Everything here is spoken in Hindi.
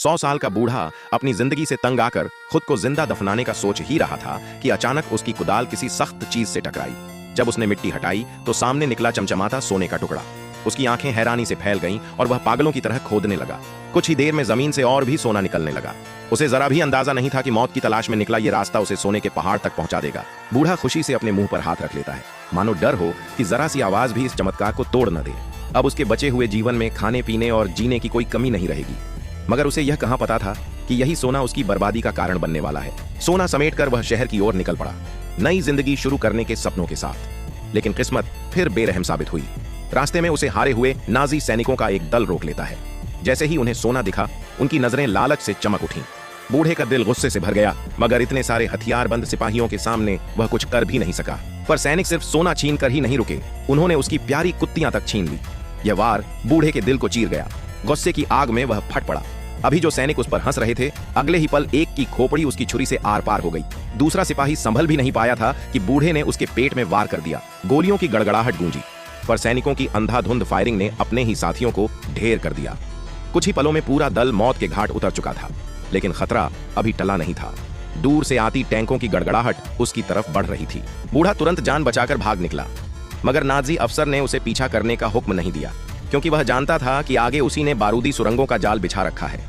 100 साल का बूढ़ा अपनी जिंदगी से तंग आकर खुद को जिंदा दफनाने का सोच ही रहा था कि अचानक उसकी कुदाल किसी सख्त चीज से टकराई। जब उसने मिट्टी हटाई तो सामने निकला चमचमाता सोने का टुकड़ा। उसकी आंखें हैरानी से फैल गईं और वह पागलों की तरह खोदने लगा। कुछ ही देर में जमीन से और भी सोना निकलने लगा। उसे जरा भी अंदाजा नहीं था कि मौत की तलाश में निकला ये रास्ता उसे सोने के पहाड़ तक पहुंचा देगा। बूढ़ा खुशी से अपने मुंह पर हाथ रख लेता है, मानो डर हो कि जरा सी आवाज भी इस चमत्कार को तोड़ न दे। अब उसके बचे हुए जीवन में खाने पीने और जीने की कोई कमी नहीं रहेगी। मगर उसे यह कहां पता था कि यही सोना उसकी बर्बादी का कारण बनने वाला है। सोना समेटकर वह शहर की ओर निकल पड़ा, नई जिंदगी शुरू करने के सपनों के साथ। लेकिन किस्मत फिर बेरहम साबित हुई। रास्ते में उसे हारे हुए नाजी सैनिकों का एक दल रोक लेता है। जैसे ही उन्हें सोना दिखा, उनकी नजरें लालच से चमक उठीं। बूढ़े का दिल गुस्से से भर गया, मगर इतने सारे हथियारबंद सिपाहियों के सामने वह कुछ कर भी नहीं सका। पर सैनिक सिर्फ सोना छीन कर ही नहीं रुके, उन्होंने उसकी प्यारी कुत्तियां तक छीन ली। यह वार बूढ़े के दिल को चीर गया। गुस्से की आग में वह फट पड़ा। अभी जो सैनिक उस पर हंस रहे थे, अगले ही पल एक की खोपड़ी उसकी छुरी से आर पार हो गई। दूसरा सिपाही संभल भी नहीं पाया था कि बूढ़े ने उसके पेट में वार कर दिया। गोलियों की गड़गड़ाहट गूंजी, पर सैनिकों की अंधाधुंध फायरिंग ने अपने ही साथियों को ढेर कर दिया। कुछ ही पलों में पूरा दल मौत के घाट उतर चुका था, लेकिन खतरा अभी टला नहीं था। दूर से आती टैंकों की गड़गड़ाहट उसकी तरफ बढ़ रही थी। बूढ़ा तुरंत जान बचाकर भाग निकला, मगर नाजी अफसर ने उसे पीछा करने का हुक्म नहीं दिया, क्योंकि वह जानता था कि आगे उसी ने बारूदी सुरंगों का जाल बिछा रखा है।